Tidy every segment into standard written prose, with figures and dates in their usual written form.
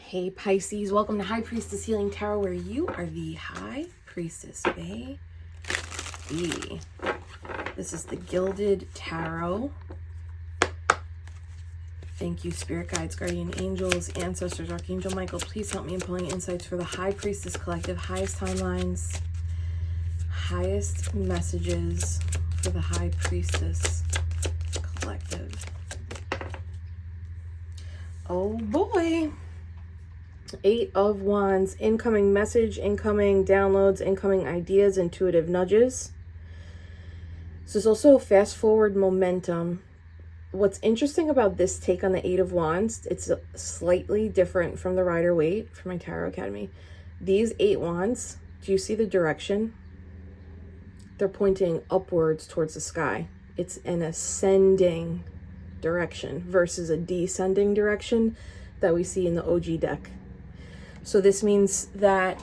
Hey Pisces, welcome to High Priestess Healing Tarot, where you are the High Priestess, BAYBEEE. This is the Gilded Tarot. Thank you, Spirit Guides, Guardian Angels, Ancestors, Archangel Michael. Please help me in pulling insights for the High Priestess Collective, highest timelines, highest messages for the High Priestess Collective. Oh boy. 8 of Wands, incoming message, incoming downloads, incoming ideas, intuitive nudges. So there's also fast forward momentum. What's interesting about this take on the 8 of Wands, it's slightly different from the Rider-Waite from my Tarot Academy. These 8 Wands, do you see the direction? They're pointing upwards towards the sky. It's an ascending direction versus a descending direction that we see in the OG deck. So this means that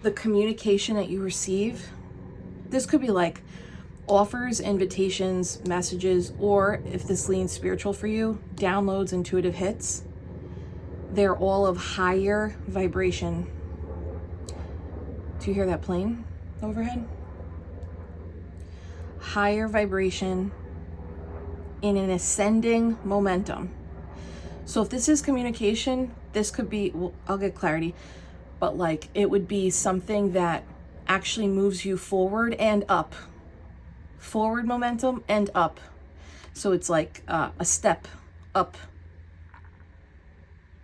the communication that you receive, this could be like offers, invitations, messages, or if this leans spiritual for you, downloads, intuitive hits. They're all of higher vibration. Do you hear that plane overhead? Higher vibration in an ascending momentum. So if this is communication, this could be, well, I'll get clarity, but like it would be something that actually moves you forward and up. Forward momentum and up. So it's like a step up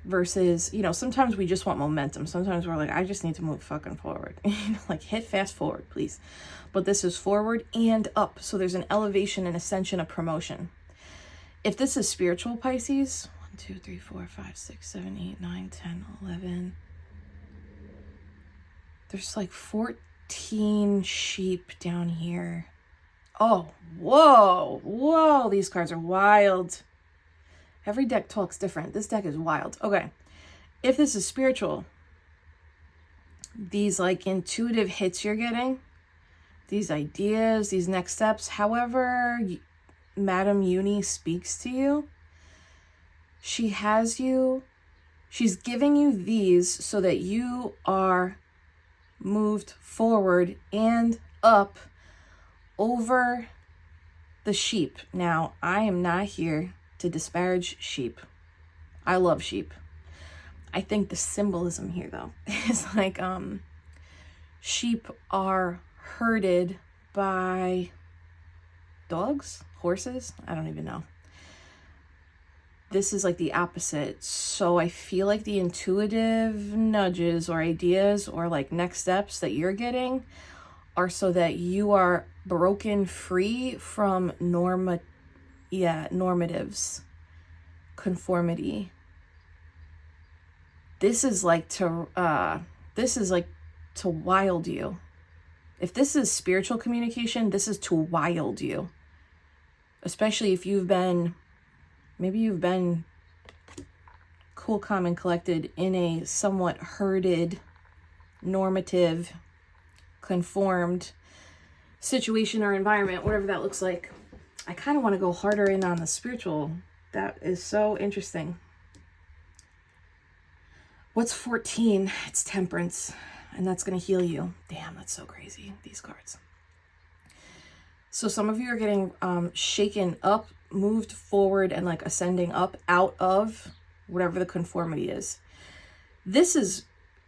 versus, you know, sometimes we just want momentum. Sometimes we're like, I just need to move fucking forward. Like hit fast forward, please. But this is forward and up. So there's an elevation and ascension of promotion. If this is spiritual, Pisces, 1, 2, 3, 4, 5, 6, 7, 8, 9, 10, 11. There's like 14 sheep down here. Oh, whoa, these cards are wild. Every deck talks different. This deck is wild. Okay, if this is spiritual, these like intuitive hits you're getting, these ideas, these next steps, however Madam Uni speaks to you, she's giving you these so that you are moved forward and up over the sheep. Now, I am not here to disparage sheep. I love sheep. I think the symbolism here though is like sheep are herded by dogs, horses, I don't even know. This is like the opposite. So I feel like the intuitive nudges or ideas or like next steps that you're getting are so that you are broken free from normatives, conformity. This is like to wild you. If this is spiritual communication, this is to wild you. Especially if maybe you've been cool, calm, and collected in a somewhat herded, normative, conformed situation or environment, whatever that looks like. I kind of want to go harder in on the spiritual. That is so interesting. What's 14? It's temperance, and that's going to heal you. Damn, that's so crazy, these cards. So some of you are getting shaken up, moved forward, and like ascending up out of whatever the conformity is. This is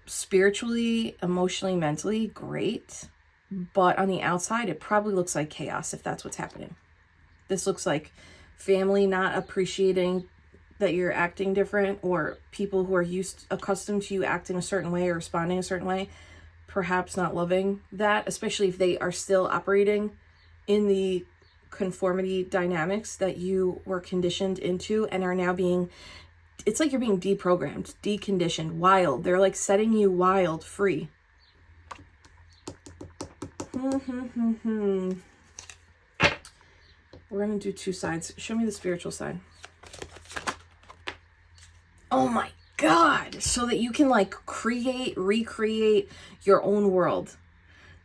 spiritually, emotionally, mentally great, but on the outside, it probably looks like chaos if that's what's happening. This looks like family not appreciating that you're acting different, or people who are accustomed to you acting a certain way or responding a certain way, perhaps not loving that, especially if they are still operating in the conformity dynamics that you were conditioned into and are now it's like you're being deprogrammed, deconditioned, wild. They're like setting you wild, free. We're going to do 2 sides. Show me the spiritual side. Oh my God. So that you can like recreate your own world.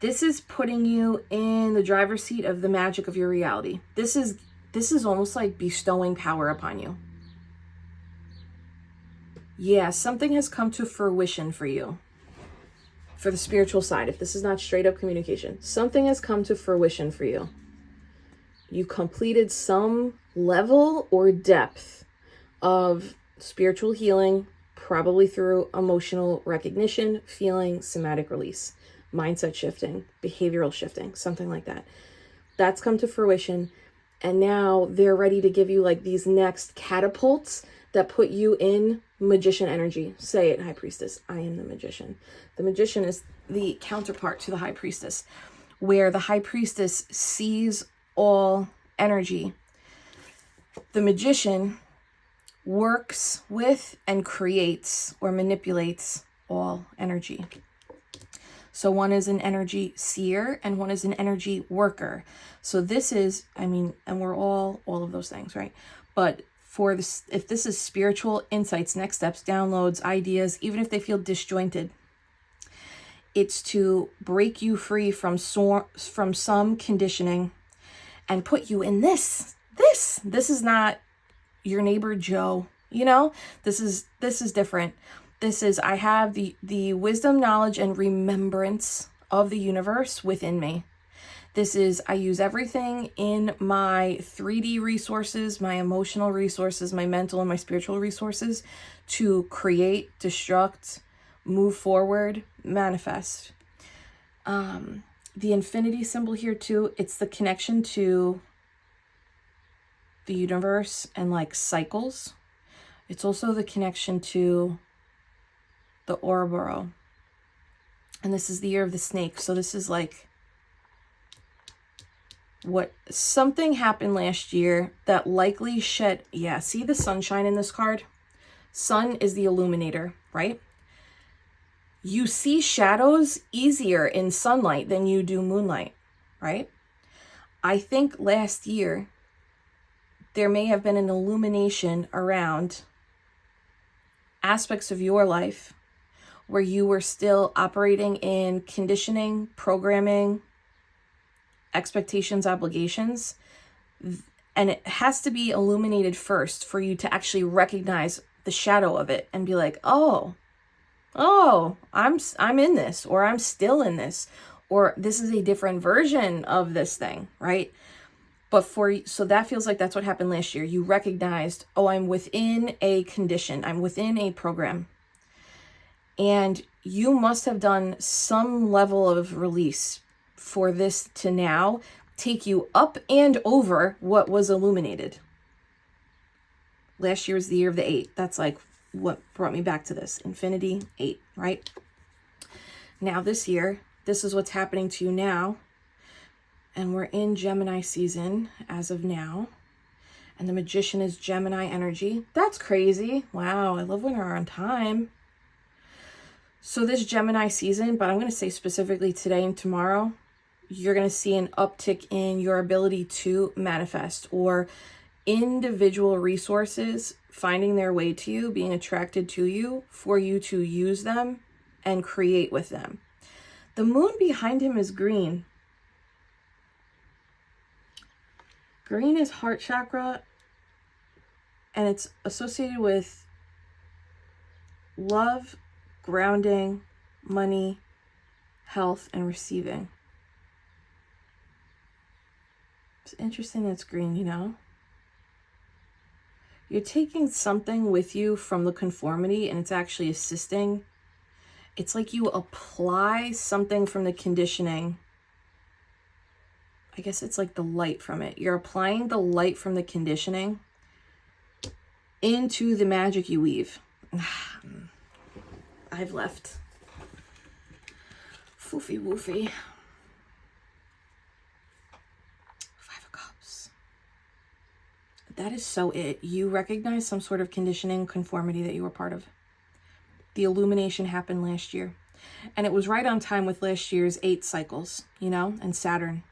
This is putting you in the driver's seat of the magic of your reality. This is almost like bestowing power upon you. Yeah, something has come to fruition for you. For the spiritual side, if this is not straight up communication, something has come to fruition for you. You completed some level or depth of spiritual healing, probably through emotional recognition, feeling, somatic release, mindset shifting, behavioral shifting, something like that. That's come to fruition. And now they're ready to give you like these next catapults that put you in magician energy. Say it, High Priestess. I am the magician. The magician is the counterpart to the High Priestess, where the High Priestess sees all energy. The magician works with and creates or manipulates all energy. So one is an energy seer and one is an energy worker. So this is, I mean, and we're all of those things, right? But for this, if this is spiritual insights, next steps, downloads, ideas, even if they feel disjointed, it's to break you free from some conditioning and put you in this. This is not your neighbor Joe, you know? This is different. This is, I have the wisdom, knowledge, and remembrance of the universe within me. This is, I use everything in my 3D resources, my emotional resources, my mental and my spiritual resources to create, destruct, move forward, manifest. The infinity symbol here too, it's the connection to the universe and like cycles. It's also the connection to the Ouroboros. And this is the year of the snake. So this is like what something happened last year that likely shed. Yeah, see the sunshine in this card? Sun is the illuminator, right? You see shadows easier in sunlight than you do moonlight, right? I think last year there may have been an illumination around aspects of your life where you were still operating in conditioning, programming, expectations, obligations. And it has to be illuminated first for you to actually recognize the shadow of it and be like, oh, I'm in this, or I'm still in this, or this is a different version of this thing, right? But so that feels like that's what happened last year. You recognized, oh, I'm within a condition. I'm within a program. And you must have done some level of release for this to now take you up and over what was illuminated. Last year was the year of the 8. That's like what brought me back to this. Infinity 8, right? Now this year, this is what's happening to you now. And we're in Gemini season as of now. And the magician is Gemini energy. That's crazy. Wow, I love when we're on time. So this Gemini season, but I'm going to say specifically today and tomorrow, you're going to see an uptick in your ability to manifest, or individual resources finding their way to you, being attracted to you for you to use them and create with them. The moon behind him is green. Green is heart chakra, and it's associated with love, grounding, money, health, and receiving. It's interesting that it's green, you know? You're taking something with you from the conformity and it's actually assisting. It's like you apply something from the conditioning. I guess it's like the light from it. You're applying the light from the conditioning into the magic you weave. I've left. Foofy woofy. 5 of Cups. That is so it. You recognize some sort of conditioning, conformity that you were part of. The illumination happened last year. And it was right on time with last year's 8 cycles, you know, and Saturn.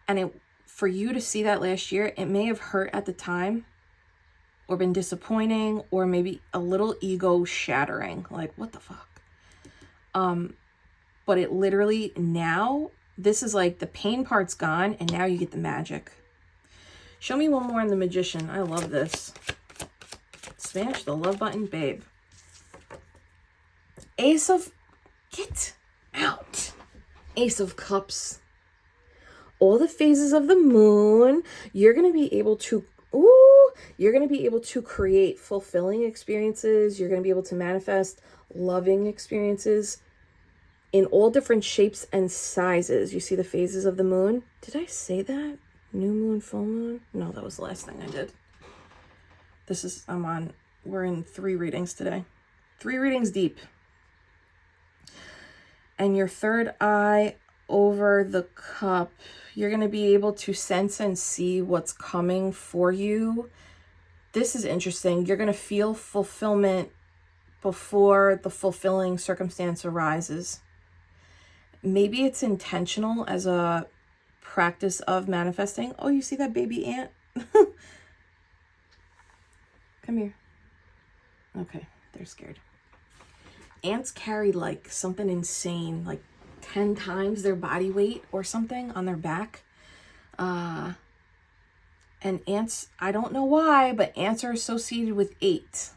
And for you to see that last year, it may have hurt at the time, or been disappointing, or maybe a little ego shattering. Like, what the fuck? But it literally now, this is like the pain part's gone, and now you get the magic. Show me one more on the magician. I love this. Smash the love button, babe. Get out. Ace of Cups. All the phases of the moon. You're going to be able to, you're going to be able to create fulfilling experiences. You're going to be able to manifest loving experiences in all different shapes and sizes. You see the phases of the moon? Did I say that? New moon, full moon? No, that was the last thing I did. We're in 3 readings today. 3 readings deep. And your third eye over the cup, you're going to be able to sense and see what's coming for you. This is interesting. You're going to feel fulfillment before the fulfilling circumstance arises. Maybe it's intentional as a practice of manifesting. Oh, you see that baby ant? Come here. Okay, they're scared. Ants carry like something insane, like 10 times their body weight or something on their back. And ants, I don't know why, but ants are associated with 8.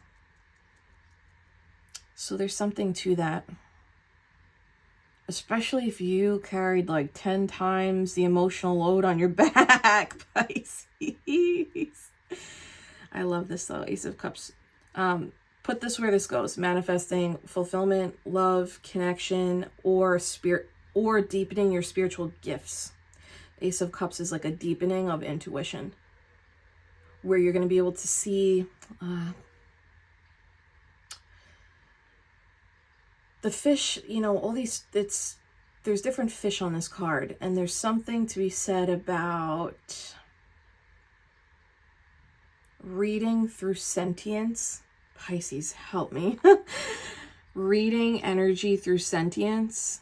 So there's something to that. Especially if you carried like 10 times the emotional load on your back, Pisces. I love this though, Ace of Cups. Put this where this goes. Manifesting fulfillment, love, connection, or spirit, or deepening your spiritual gifts. Ace of Cups is like a deepening of intuition, where you're going to be able to see the fish, you know, all these, there's different fish on this card, and there's something to be said about reading through sentience. Pisces, help me. Reading energy through sentience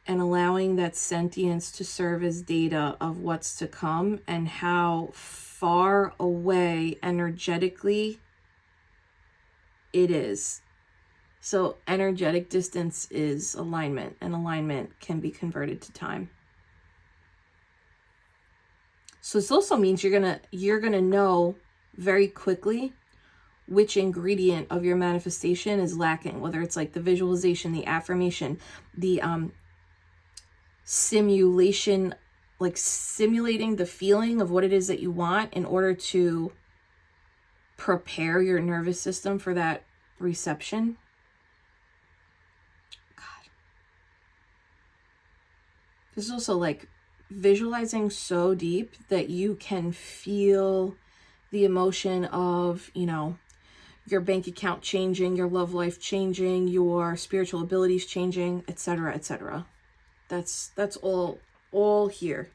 and allowing that sentience to serve as data of what's to come and how far away energetically it is. So energetic distance is alignment, and alignment can be converted to time. So this also means you're gonna know very quickly which ingredient of your manifestation is lacking, whether it's like the visualization, the affirmation, the simulation, like simulating the feeling of what it is that you want in order to prepare your nervous system for that reception. God. This is also like visualizing so deep that you can feel the emotion of, you know, your bank account changing, your love life changing, your spiritual abilities changing, etc., etc. That's all here.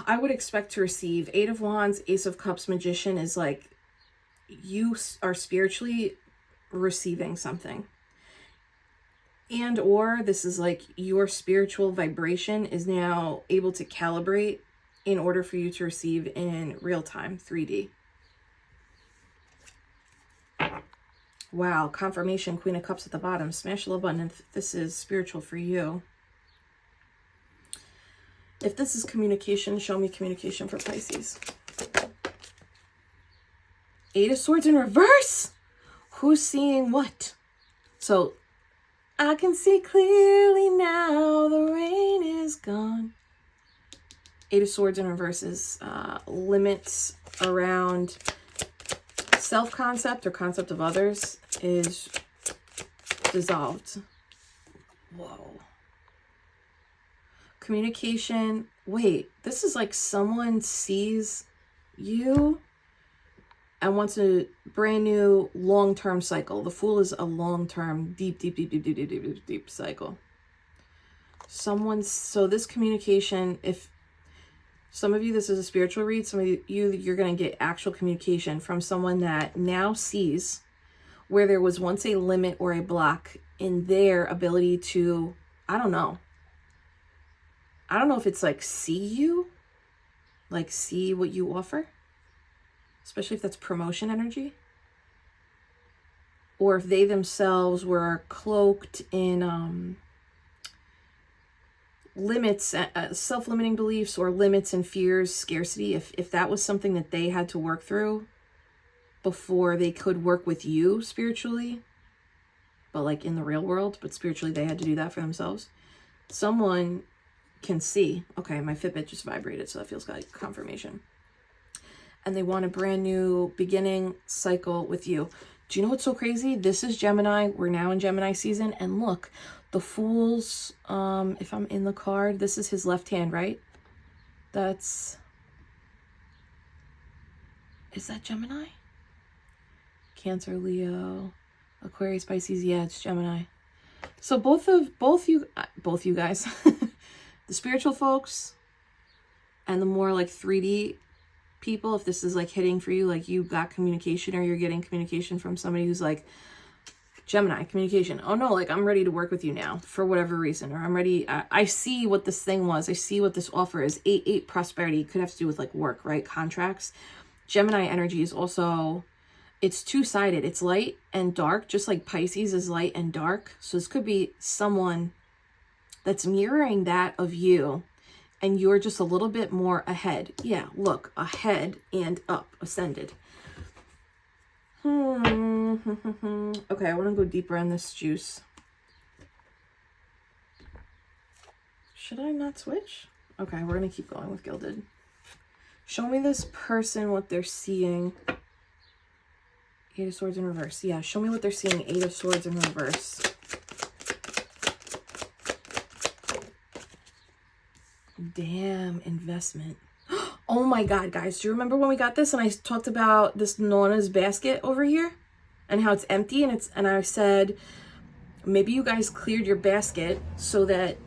I would expect to receive 8 of Wands, Ace of Cups, Magician is like you are spiritually receiving something. And or this is like your spiritual vibration is now able to calibrate in order for you to receive in real time, 3D. Wow, confirmation, Queen of Cups at the bottom. Smash the love button if this is spiritual for you. If this is communication, show me communication for Pisces. 8 of Swords in reverse. Who's seeing what? So, I can see clearly now, the rain is gone. 8 of Swords in reverse is limits around self-concept or concept of others is dissolved. Whoa. Communication. Wait, this is like someone sees you and wants a brand new long-term cycle. The Fool is a long-term, deep cycle. So this communication, if some of you, this is a spiritual read. Some of you, you're going to get actual communication from someone that now sees where there was once a limit or a block in their ability to, I don't know if it's like see you, like see what you offer, especially if that's promotion energy, or if they themselves were cloaked in limits, self-limiting beliefs or limits and fears, scarcity, if that was something that they had to work through before they could work with you spiritually, but like in the real world, but spiritually they had to do that for themselves. Someone can see, okay, my Fitbit just vibrated, so that feels like confirmation. And they want a brand new beginning cycle with you. Do you know what's so crazy? This is Gemini. We're now in Gemini season. And look, the Fool's, if I'm in the card, this is his left hand, right? Is that Gemini? Cancer, Leo, Aquarius, Pisces. Yeah, it's Gemini. So both you guys, the spiritual folks and the more like 3D people, if this is like hitting for you, like you got communication or you're getting communication from somebody who's like Gemini communication. Oh no, like I'm ready to work with you now for whatever reason, or I'm ready. I see what this thing was. I see what this offer is. 8-8 prosperity could have to do with like work, right? Contracts. Gemini energy is also, it's two-sided. It's light and dark, just like Pisces is light and dark. So this could be someone that's mirroring that of you, and you're just a little bit more ahead. Yeah, look, ahead and up, ascended. Okay, I want to go deeper on this juice. Should I not switch? Okay, we're going to keep going with Gilded. Show me this person, what they're seeing. 8 of Swords in reverse. Yeah, show me what they're seeing. 8 of Swords in reverse. Damn, investment. Oh my God, guys. Do you remember when we got this and I talked about this Nona's basket over here and how it's empty, and I said, maybe you guys cleared your basket so that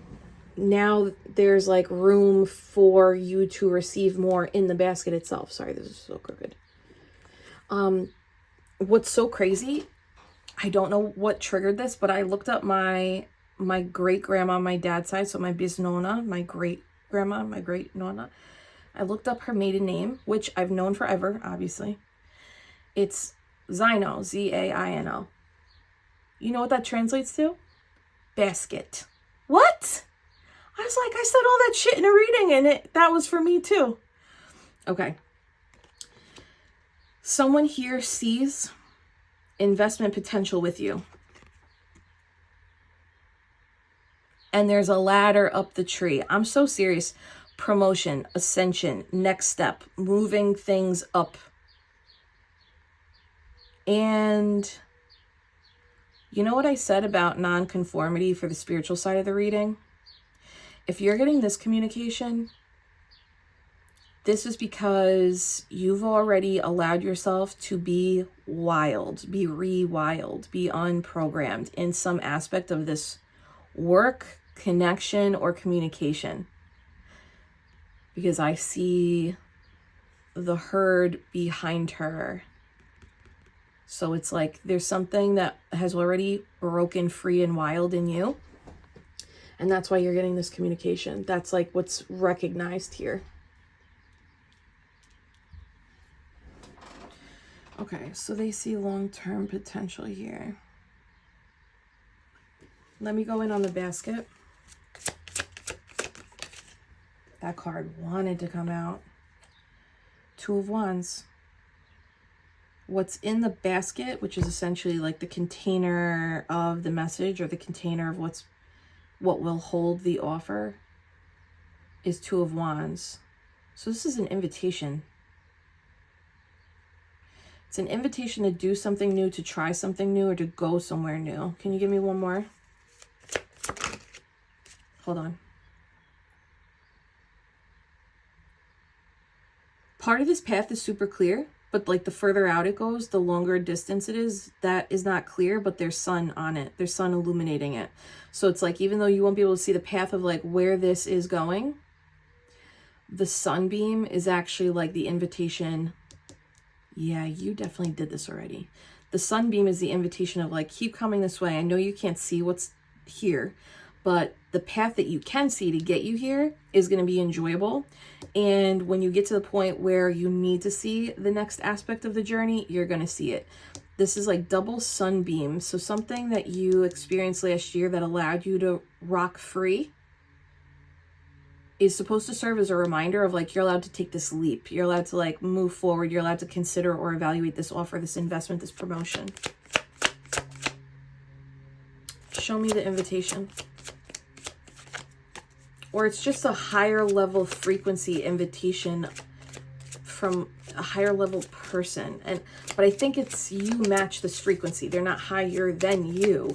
now there's like room for you to receive more in the basket itself. Sorry, this is so crooked. What's so crazy, I don't know what triggered this, but I looked up my great grandma on my dad's side, so my bisnona, my great grandma, my great nona. I looked up her maiden name, which I've known forever, obviously. It's Zaino, Z-A-I-N-O. You know what that translates to? Basket. What? I was like, I said all that shit in a reading, and that was for me too. Okay. Someone here sees investment potential with you. And there's a ladder up the tree. I'm so serious. Promotion, ascension, next step, moving things up. And you know what I said about non-conformity for the spiritual side of the reading? If you're getting this communication, this is because you've already allowed yourself to be wild, be rewild, be unprogrammed in some aspect of this work, connection, or communication. Because I see the herd behind her. So it's like there's something that has already broken free and wild in you. And that's why you're getting this communication. That's like what's recognized here. Okay, so they see long-term potential here. Let me go in on the basket. That card wanted to come out. 2 of Wands. What's in the basket, which is essentially like the container of the message or the container of what will hold the offer, is 2 of Wands. So this is an invitation. It's an invitation to do something new, to try something new, or to go somewhere new. Can you give me one more? Hold on. Part of this path is super clear, but like the further out it goes, the longer distance it is, that is not clear, but there's sun on it. There's sun illuminating it. So it's like, even though you won't be able to see the path of like where this is going, the sunbeam is actually like the invitation. Yeah, you definitely did this already. The sunbeam is the invitation of like, keep coming this way. I know you can't see what's here, but the path that you can see to get you here is going to be enjoyable. And when you get to the point where you need to see the next aspect of the journey, you're going to see it. This is like double sunbeam. So something that you experienced last year that allowed you to rock free is supposed to serve as a reminder of like, you're allowed to take this leap. You're allowed to like move forward. You're allowed to consider or evaluate this offer, this investment, this promotion. Show me the invitation. Or it's just a higher level frequency invitation from a higher level person. But I think it's you match this frequency. They're not higher than you.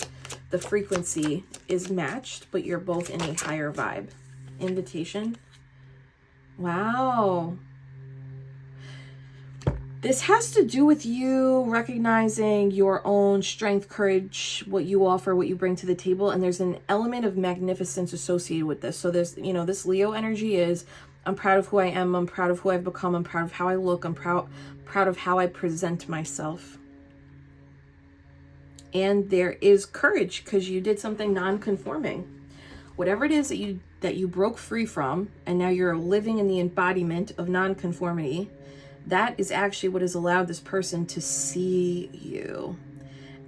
The frequency is matched, but you're both in a higher vibe. Invitation. Wow. This has to do with you recognizing your own strength, courage, what you offer, what you bring to the table. And there's an element of magnificence associated with this. So there's, you know, this Leo energy is, I'm proud of who I am. I'm proud of who I've become. I'm proud of how I look. I'm proud of how I present myself. And there is courage because you did something non-conforming. Whatever it is that you broke free from, and now you're living in the embodiment of non-conformity. That is actually what has allowed this person to see you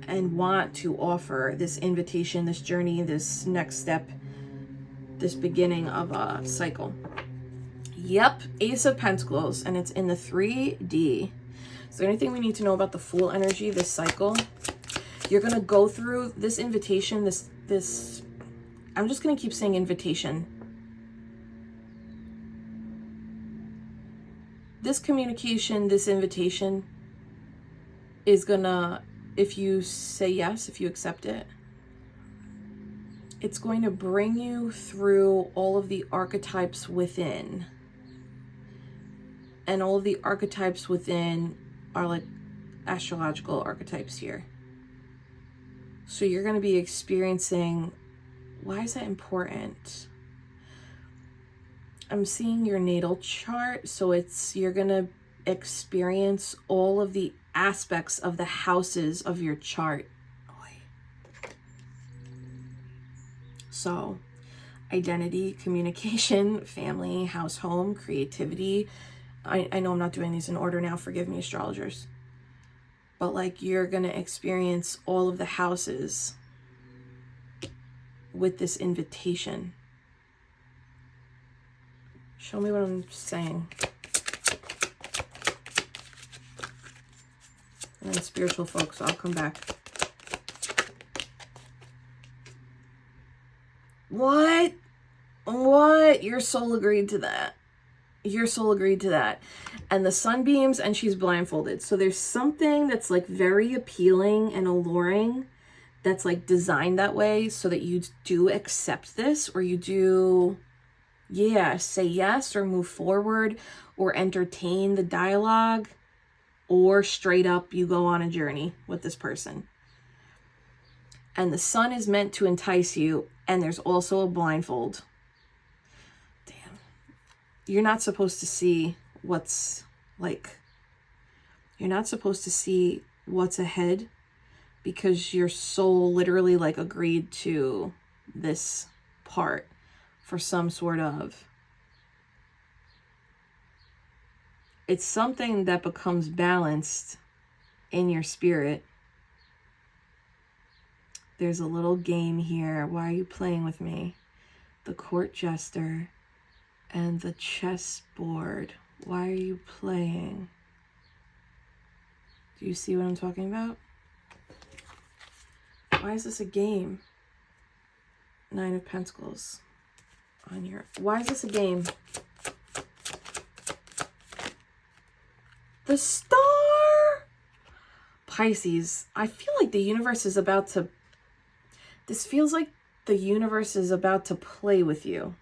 and want to offer this invitation, this journey, this next step, this beginning of a cycle. Yep, Ace of Pentacles, and it's in the 3D. Is there anything we need to know about the Fool energy, this cycle? You're going to go through this invitation, this, I'm just going to keep saying invitation. This communication, this invitation is gonna, if you say yes, if you accept it, it's going to bring you through all of the archetypes within. And all of the archetypes within are like astrological archetypes here. So you're going to be experiencing, why is that important? I'm seeing your natal chart, so you're gonna experience all of the aspects of the houses of your chart. So, identity, communication, family, house, home, creativity. I know I'm not doing these in order now, forgive me, astrologers. But like, you're gonna experience all of the houses with this invitation. Show me what I'm saying. And then spiritual folks, I'll come back. What? What? Your soul agreed to that. Your soul agreed to that. And the sunbeams, and she's blindfolded. So there's something that's like very appealing and alluring that's like designed that way so that you do accept this, or you do... yeah, say yes or move forward or entertain the dialogue, or straight up you go on a journey with this person. And the sun is meant to entice you, and there's also a blindfold. Damn. You're not supposed to see what's like, you're not supposed to see what's ahead because your soul literally like agreed to this part. For some sort of, it's something that becomes balanced in your spirit. There's a little game here. Why are you playing with me? The court jester and the chessboard. Why are you playing? Do you see what I'm talking about? Why is this a game? 9 of Pentacles. On your, why is this a game? The star. Pisces. I feel like the universe is about to, this feels like the universe is about to play with you,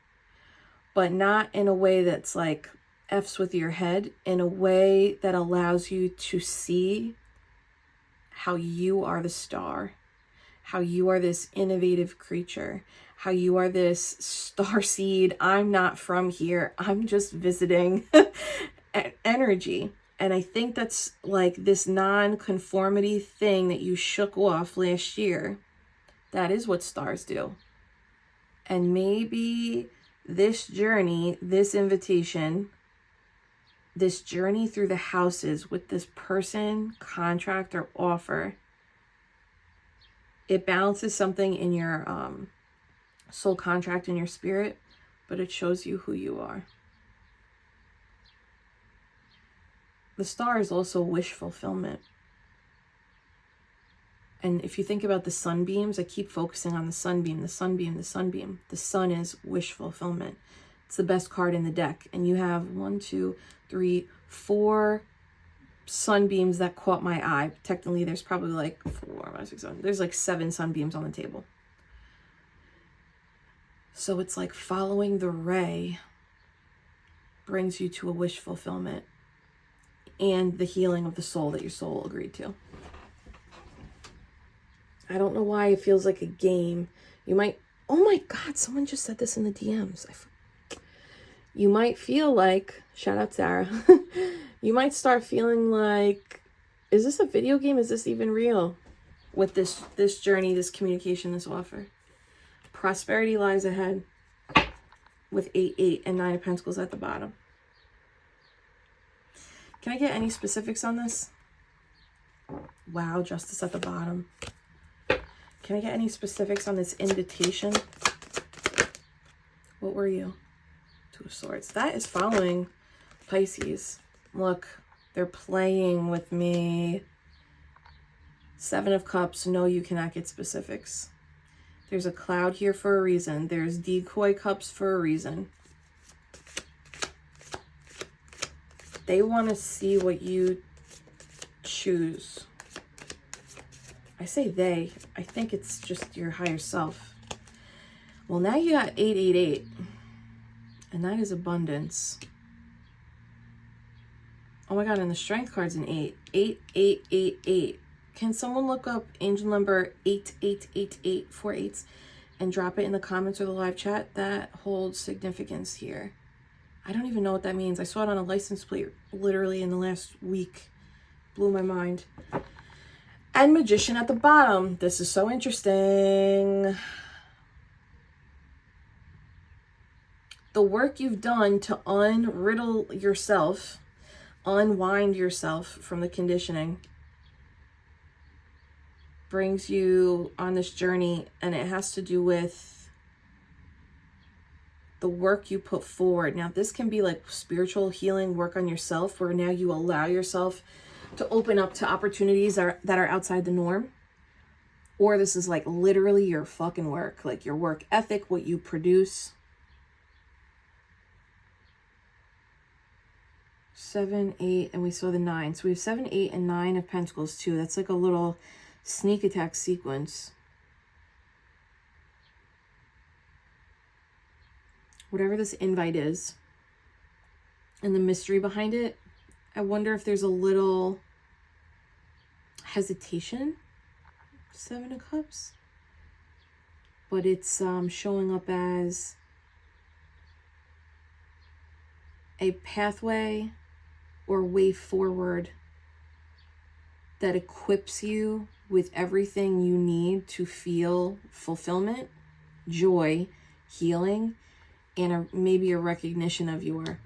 but not in a way that's like F's with your head, in a way that allows you to see how you are the star, how you are this innovative creature, how you are this star seed. I'm not from here. I'm just visiting energy. And I think that's like this non-conformity thing that you shook off last year. That is what stars do. And maybe this journey, this invitation, this journey through the houses with this person, contract, or offer, it balances something in your soul contract in your spirit, but it shows you who you are. The star is also wish fulfillment. And if you think about the sunbeams, I keep focusing on the sunbeam, the sunbeam, the sunbeam. The sun is wish fulfillment. It's the best card in the deck. And you have 1, 2, 3, 4 sunbeams that caught my eye. Technically, there's probably like 4, 5, 6, 7. There's like 7 sunbeams on the table. So it's like following the ray brings you to a wish fulfillment and the healing of the soul that your soul agreed to. I don't know why it feels like a game. You might, oh my God, someone just said this in the DMs. You might feel like, shout out Sarah, you might start feeling like, is this a video game? Is this even real? With this journey, this communication, this offer. Prosperity lies ahead with 8, 8, and 9 of Pentacles at the bottom. Can I get any specifics on this? Wow, Justice at the bottom. Can I get any specifics on this invitation? What were you? 2 of Swords. That is following Pisces. Look, they're playing with me. 7 of Cups. No, you cannot get specifics. There's a cloud here for a reason. There's Decoy Cups for a reason. They want to see what you choose. I say they. I think it's just your higher self. Well, now you got 888. And that is abundance. Oh my God, and the strength card's an 8. 8888. Can someone look up angel number 8888, 4 8s, and drop it in the comments or the live chat? That holds significance here. I don't even know what that means. I saw it on a license plate literally in the last week. Blew my mind. And Magician at the bottom. This is so interesting. The work you've done to unriddle yourself, unwind yourself from the conditioning, brings you on this journey, and it has to do with the work you put forward. Now, this can be like spiritual healing work on yourself, where now you allow yourself to open up to opportunities that are outside the norm. Or this is like literally your fucking work, like your work ethic, what you produce. 7, 8, and we saw the 9. So we have 7, 8, and 9 of Pentacles too. That's like a little sneak attack sequence. Whatever this invite is and the mystery behind it, I wonder if there's a little hesitation. 7 of Cups. But it's showing up as a pathway or way forward that equips you with everything you need to feel fulfillment, joy, healing, and maybe a recognition of your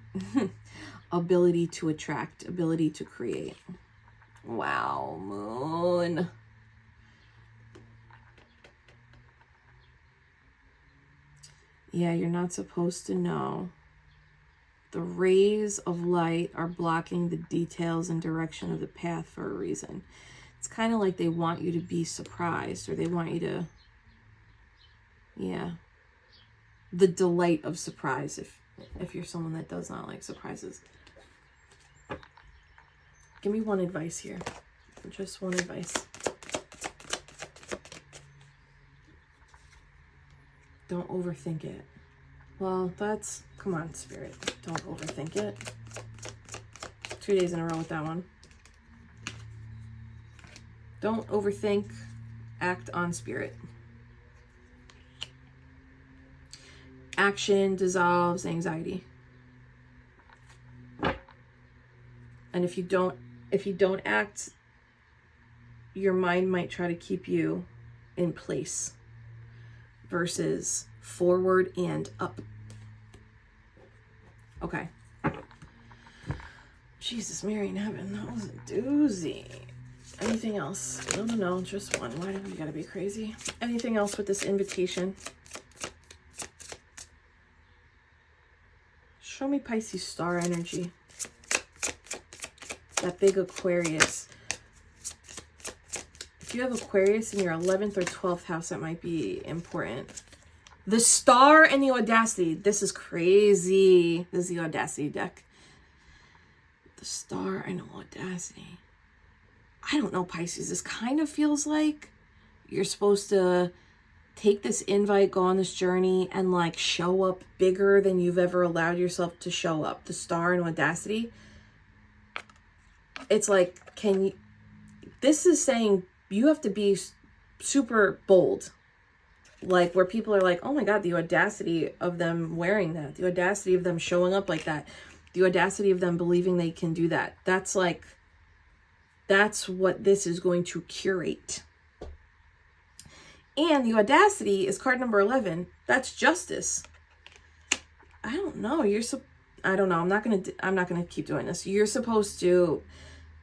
ability to attract, ability to create. Wow, Moon. Yeah, you're not supposed to know. The rays of light are blocking the details and direction of the path for a reason. It's kind of like they want you to be surprised, or they want you to, yeah, the delight of surprise if you're someone that does not like surprises. Give me one advice here. Just one advice. Don't overthink it. Well, that's, come on, Spirit. Don't overthink it. 2 days in a row with that one. Don't overthink. Act on Spirit. Action dissolves anxiety. And if you don't act, your mind might try to keep you in place versus forward and up. Okay. Jesus, Mary in heaven, that was a doozy. Anything else? No, just one. Why do we gotta be crazy? Anything else with this invitation? Show me Pisces star energy. That big Aquarius. If you have Aquarius in your 11th or 12th house, that might be important. The Star and the Audacity. This is crazy. This is the Audacity deck. The Star and Audacity. I don't know, Pisces. This kind of feels like you're supposed to take this invite, go on this journey, and like show up bigger than you've ever allowed yourself to show up. The Star and Audacity. It's like, this is saying you have to be super bold. Like, where people are like, oh my God, the audacity of them wearing that, the audacity of them showing up like that, the audacity of them believing they can do that. That's like, that's what this is going to curate. And the audacity is card number 11. That's justice. I don't know. I don't know. I'm not going to keep doing this. You're supposed to,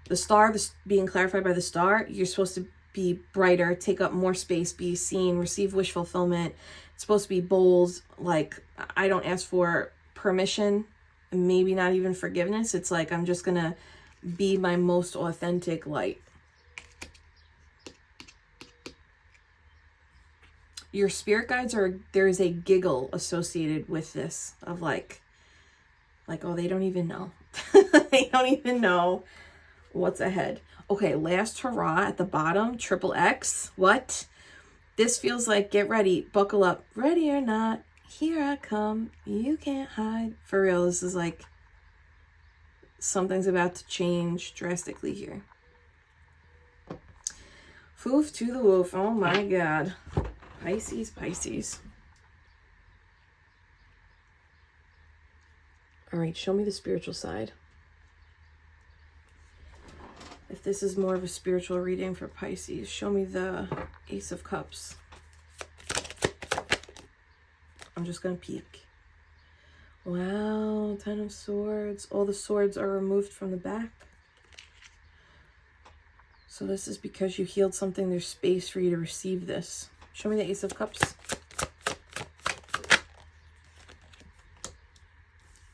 the Star, being clarified by the Star, you're supposed to be brighter, take up more space, be seen, receive wish fulfillment. It's supposed to be bold. Like, I don't ask for permission, maybe not even forgiveness. It's like, I'm just gonna be my most authentic light. Your spirit guides there's a giggle associated with this of like, oh, they don't even know. They don't even know what's ahead. Okay, last hurrah at the bottom, triple X. What? This feels like, get ready, buckle up. Ready or not, here I come. You can't hide. For real, this is like, something's about to change drastically here. Foof to the woof. Oh my God. Pisces, Pisces. All right, show me the spiritual side. If this is more of a spiritual reading for Pisces, show me the Ace of Cups. I'm just going to peek. Wow, 10 of Swords. All the swords are removed from the back. So this is because you healed something. There's space for you to receive this. Show me the Ace of Cups.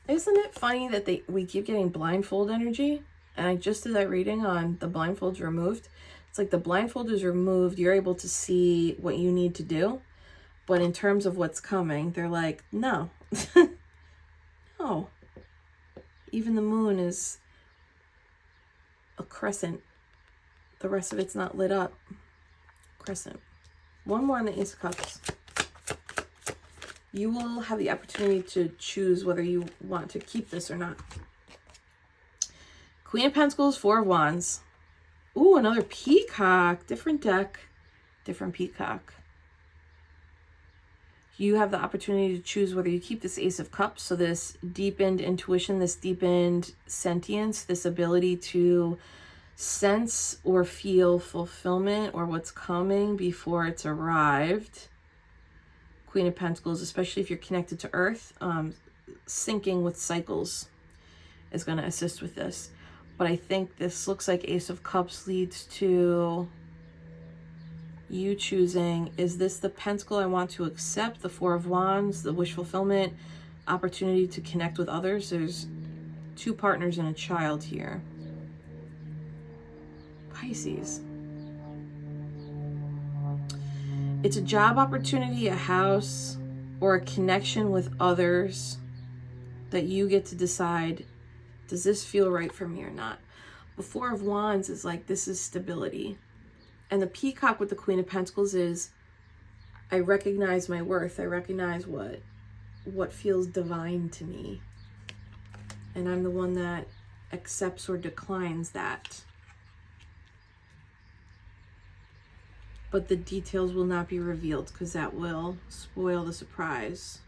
Isn't it funny that we keep getting blindfold energy? And I just did that reading on the blindfolds removed. It's like the blindfold is removed. You're able to see what you need to do. But in terms of what's coming, they're like, no. No. Even the moon is a crescent. The rest of it's not lit up. Crescent. One more on the Ace of Cups. You will have the opportunity to choose whether you want to keep this or not. Queen of Pentacles, Four of Wands. Ooh, another peacock. Different deck, different peacock. You have the opportunity to choose whether you keep this Ace of Cups, so this deepened intuition, this deepened sentience, this ability to sense or feel fulfillment or what's coming before it's arrived. Queen of Pentacles, especially if you're connected to Earth, syncing with cycles is going to assist with this. But I think this looks like Ace of Cups leads to you choosing, is this the pentacle I want to accept? The Four of Wands, the wish fulfillment, opportunity to connect with others. There's two partners and a child here. Pisces. It's a job opportunity, a house, or a connection with others that you get to decide, does this feel right for me or not? The Four of Wands is like, this is stability. And the peacock with the Queen of Pentacles is, I recognize my worth. I recognize what feels divine to me. And I'm the one that accepts or declines that. But the details will not be revealed because that will spoil the surprise.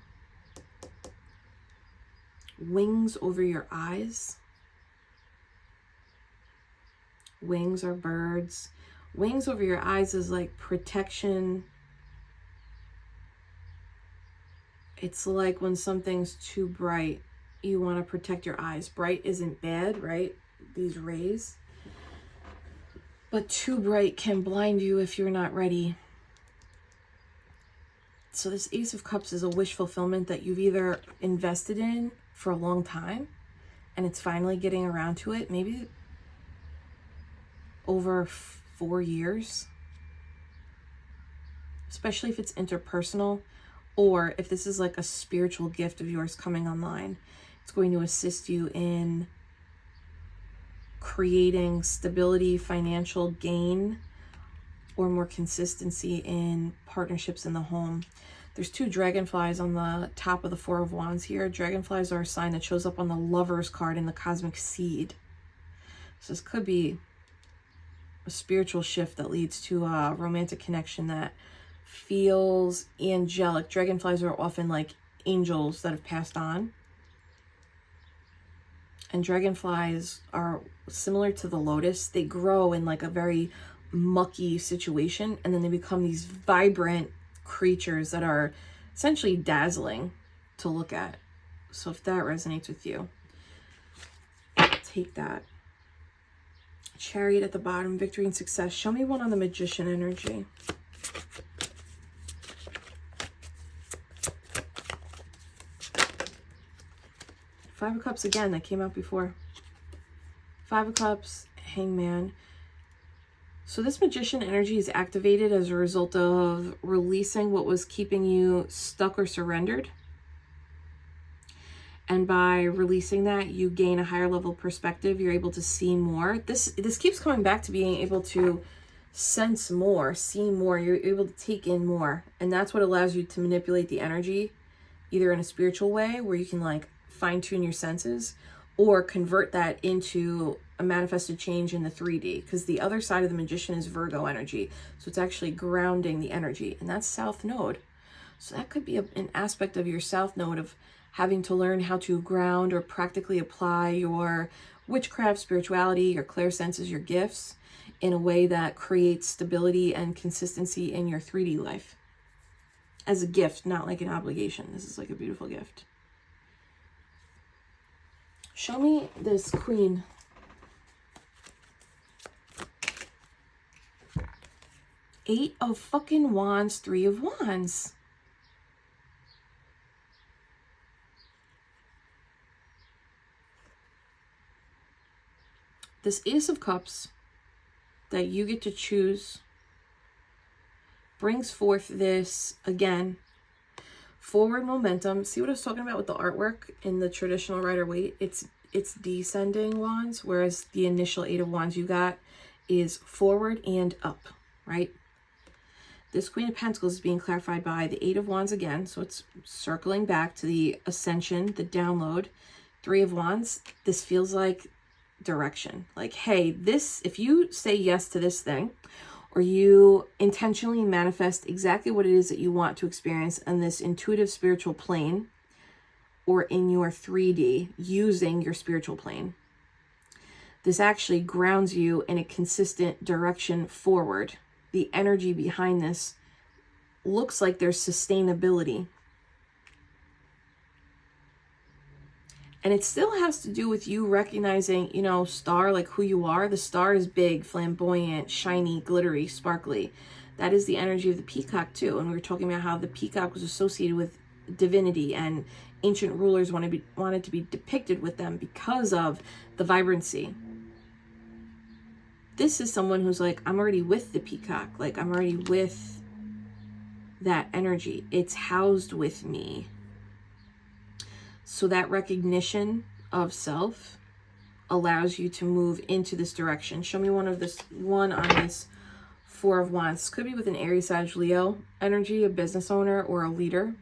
Wings over your eyes. Wings are birds. Wings over your eyes is like protection. It's like when something's too bright, you want to protect your eyes. Bright isn't bad, right? These rays. But too bright can blind you if you're not ready. So this Ace of Cups is a wish fulfillment that you've either invested in for a long time and it's finally getting around to it, maybe over 4 years. especially if it's interpersonal, or if this is like a spiritual gift of yours coming online. It's going to assist you in creating stability, financial gain, or more consistency in partnerships in the home. There's 2 dragonflies on the top of the 4 of Wands here. Dragonflies are a sign that shows up on the Lover's card in the cosmic seed. So this could be a spiritual shift that leads to a romantic connection that feels angelic. Dragonflies are often like angels that have passed on. And dragonflies are similar to the lotus. They grow in like a very mucky situation, and then they become these vibrant creatures that are essentially dazzling to look at. So if that resonates with you, take that. Chariot at the bottom, victory and success. Show me one on the Magician energy. Five of Cups again, that came out before. 5 of Cups, Hangman. So this Magician energy is activated as a result of releasing what was keeping you stuck or surrendered. And by releasing that, you gain a higher level perspective. You're able to see more. This keeps coming back to being able to sense more, see more. You're able to take in more. And that's what allows you to manipulate the energy, either in a spiritual way where you can like fine-tune your senses, or convert that into a manifested change in the 3D, because the other side of the Magician is Virgo energy. So it's actually grounding the energy, and that's South Node. So that could be an aspect of your South Node of having to learn how to ground or practically apply your witchcraft, spirituality, your clairsenses, your gifts in a way that creates stability and consistency in your 3D life. As a gift, not like an obligation. This is like a beautiful gift. Show me this Queen. Eight of fucking Wands, 3 of Wands. This Ace of Cups that you get to choose brings forth this, again, forward momentum. See what I was talking about with the artwork in the traditional Rider-Waite? It's descending wands, whereas the initial 8 of Wands you got is forward and up, right? This Queen of Pentacles is being clarified by the 8 of Wands again, so it's circling back to the ascension, the download. 3 of Wands, this feels like direction. Like, hey, this, if you say yes to this thing, or you intentionally manifest exactly what it is that you want to experience on this intuitive spiritual plane, or in your 3D using your spiritual plane, this actually grounds you in a consistent direction forward. The energy behind this looks like there's sustainability. And it still has to do with you recognizing, you know, star, like who you are. The star is big, flamboyant, shiny, glittery, sparkly. That is the energy of the peacock too. And we were talking about how the peacock was associated with divinity, and ancient rulers wanted to be depicted with them because of the vibrancy. This is someone who's like, I'm already with the peacock. Like, I'm already with that energy. It's housed with me. So that recognition of self allows you to move into this direction. Show me one on this 4 of Wands. Could be with an Aries, Sag, Leo energy, a business owner or a leader.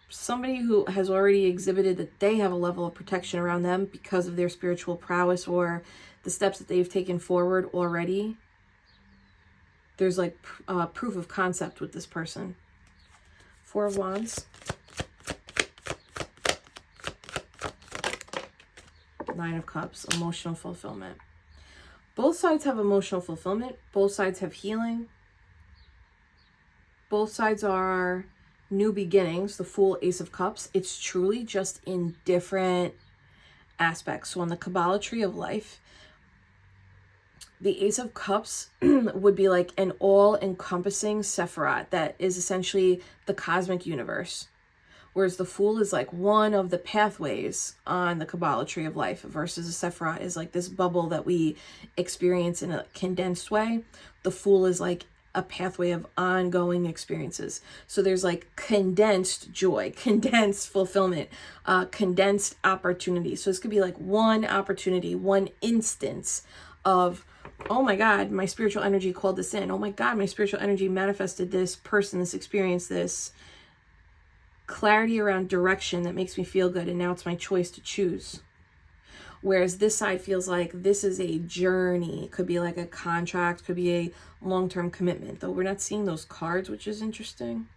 Somebody who has already exhibited that they have a level of protection around them because of their spiritual prowess or the steps that they've taken forward already. There's like proof of concept with this person. 4 of Wands. 9 of Cups, emotional fulfillment. Both sides have emotional fulfillment. Both sides have healing. Both sides are new beginnings. The Fool, Ace of Cups. It's truly just in different aspects. So on the Kabbalah tree of life, the Ace of Cups would be like an all-encompassing Sephiroth that is essentially the cosmic universe. Whereas the Fool is like one of the pathways on the Kabbalah tree of life, versus a Sephiroth is like this bubble that we experience in a condensed way. The Fool is like a pathway of ongoing experiences. So there's like condensed joy, condensed fulfillment, condensed opportunity. So this could be like one opportunity, one instance of, oh my God, my spiritual energy called this in. Oh my God, my spiritual energy manifested this person, this experience, this clarity around direction that makes me feel good. And now it's my choice to choose. Whereas this side feels like this is a journey. It could be like a contract, could be a long-term commitment. Though we're not seeing those cards, which is interesting.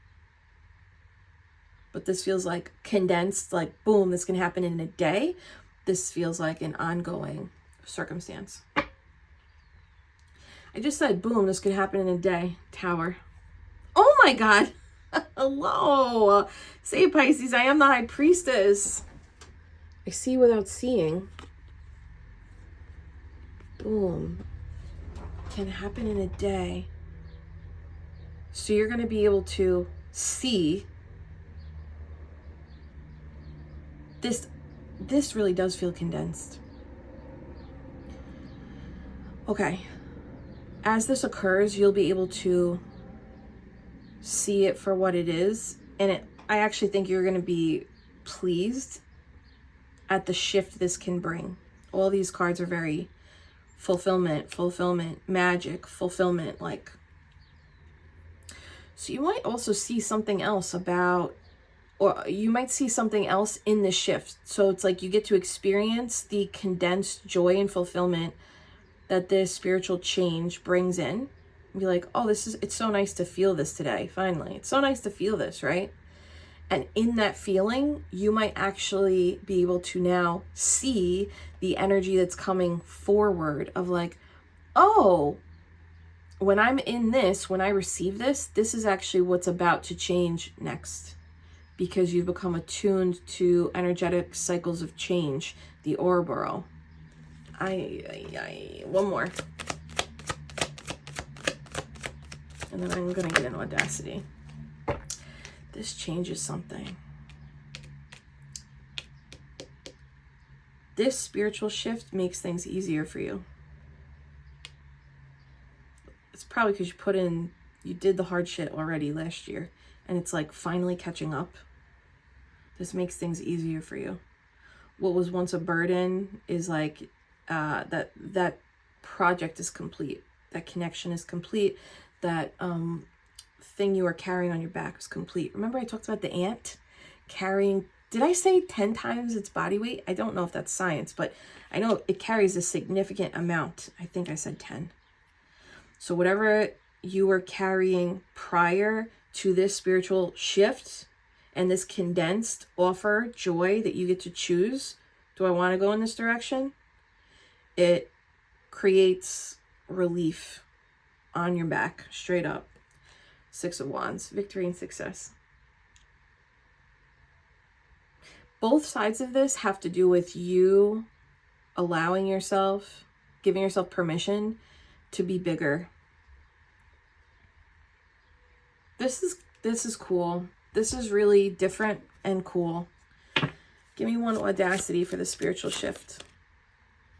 But this feels like condensed, like boom, this can happen in a day. This feels like an ongoing circumstance. I just said, boom, this could happen in a day. Tower. Oh my God. Hello. Say, Pisces, I am the High Priestess. I see without seeing. Boom. Can happen in a day. So you're going to be able to see this. This really does feel condensed. Okay. As this occurs, you'll be able to see it for what it is. And I actually think you're going to be pleased at the shift this can bring. All these cards are very fulfillment, magic, fulfillment, like. So you might also see something else about, or you might see something else in the shift. So it's like you get to experience the condensed joy and fulfillment that this spiritual change brings in. Be like, oh, it's so nice to feel this today. Finally, it's so nice to feel this, right? And in that feeling, you might actually be able to now see the energy that's coming forward of like, oh, when I'm in this, when I receive this, this is actually what's about to change next. Because you've become attuned to energetic cycles of change, the Ouroboros. One more. And then I'm going to get an audacity. This changes something. This spiritual shift makes things easier for you. It's probably because you did the hard shit already last year. And it's like finally catching up. This makes things easier for you. What was once a burden is like, that project is complete. That connection is complete. That thing you are carrying on your back is complete. Remember I talked about the ant carrying, did I say 10 times its body weight? I don't know if that's science, but I know it carries a significant amount. I think I said 10. So whatever you were carrying prior to this spiritual shift and this condensed offer, joy that you get to choose, do I want to go in this direction? It creates relief on your back, straight up. 6 of Wands, victory and success. Both sides of this have to do with you allowing yourself, giving yourself permission to be bigger. This is cool. This is really different and cool. Give me one audacity for the spiritual shift.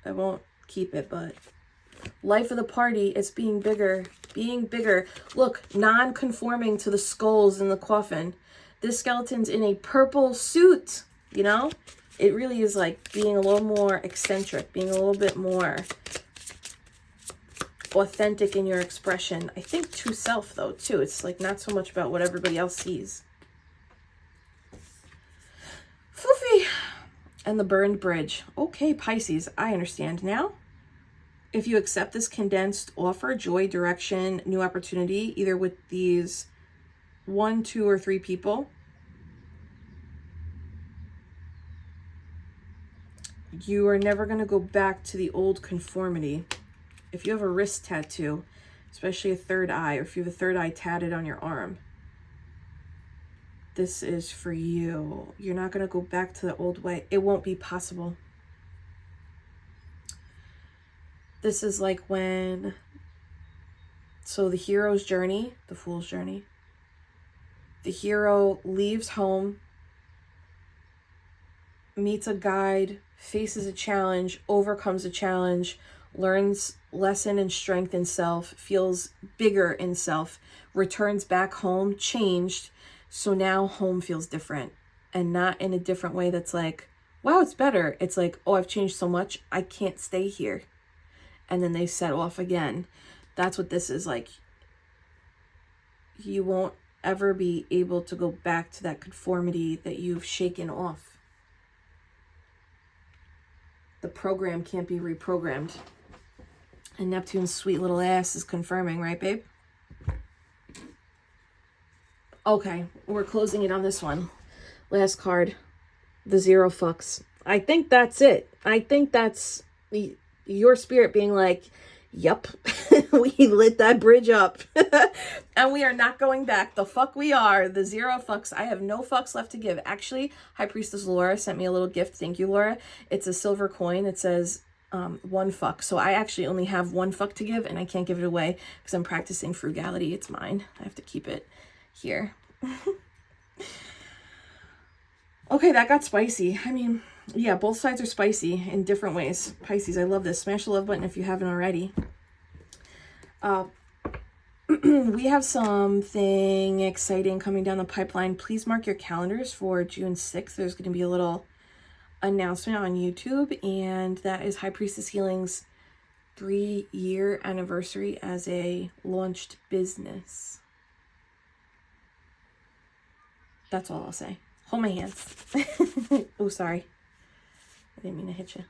I won't keep it, but life of the party is being bigger. Being bigger. Look, non-conforming to the skulls in the coffin. This skeleton's in a purple suit, you know? It really is like being a little more eccentric, being a little bit more authentic in your expression. I think to self, though, too. It's like not so much about what everybody else sees. Foofy. And the burned bridge. Okay, Pisces, I understand now. If you accept this condensed offer, joy, direction, new opportunity, either with these 1, 2, or 3 people, you are never going to go back to the old conformity. If you have a wrist tattoo, especially a third eye, or if you have a third eye tatted on your arm, this is for you. You're not going to go back to the old way. It won't be possible. This is like when, so the hero's journey, the fool's journey. The hero leaves home, meets a guide, faces a challenge, overcomes a challenge, learns lesson and strength in self, feels bigger in self, returns back home, changed. So now home feels different, and not in a different way that's like, wow, it's better. It's like, oh, I've changed so much, I can't stay here. And then they set off again. That's what this is like. You won't ever be able to go back to that conformity that you've shaken off. The program can't be reprogrammed. And Neptune's sweet little ass is confirming, right, babe? Okay, we're closing it on this one. Last card, the 0 fucks. I think that's it. I think that's your spirit being like, yep, we lit that bridge up. And we are not going back. The fuck we are. The 0 fucks. I have no fucks left to give. Actually, High Priestess Laura sent me a little gift. Thank you, Laura. It's a silver coin that says 1 fuck. So I actually only have 1 fuck to give, and I can't give it away because I'm practicing frugality. It's mine. I have to keep it here. Okay, that got spicy. I mean, yeah, both sides are spicy in different ways. Pisces, I love this. Smash the love button if you haven't already. We have something exciting coming down the pipeline. Please mark your calendars for June 6th. There's going to be a little announcement on YouTube, and that is High Priestess Healing's 3-year anniversary as a launched business. That's all I'll say. Hold my hands. Oh, sorry. I didn't mean to hit you.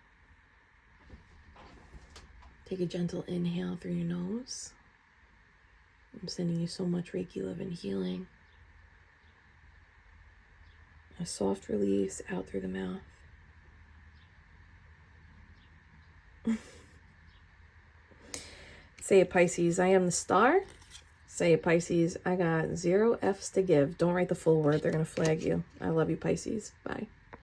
Take a gentle inhale through your nose. I'm sending you so much Reiki love and healing. A soft release out through the mouth. Say it, Pisces. I am the star. Say it, Pisces. I got 0 F's to give. Don't write the full word. They're going to flag you. I love you, Pisces. Bye.